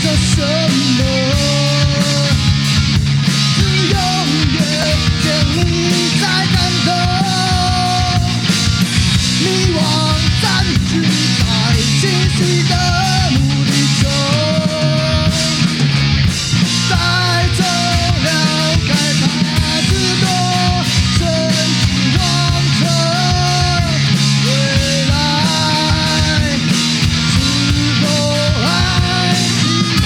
着什么？只永远建立在感动，迷惘占据在清晰的努力中，带走了该怕之多，甚至望着未来是否还记得？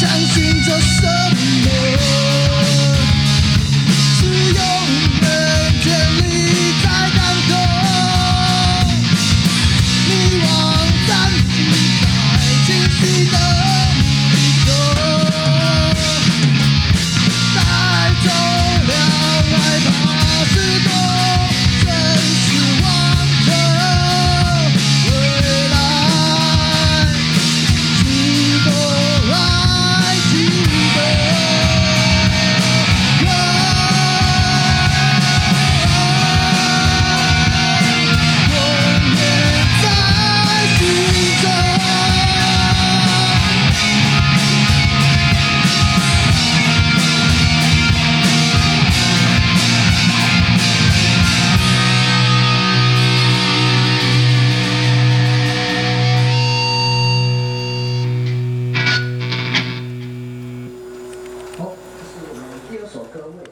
相信着什么？是永远建立在感动，迷惘占据在清晰的努力中，带走了害怕失落，真是望着未来是否还记得？永远在心中。好，这是我们第二首歌《未来》。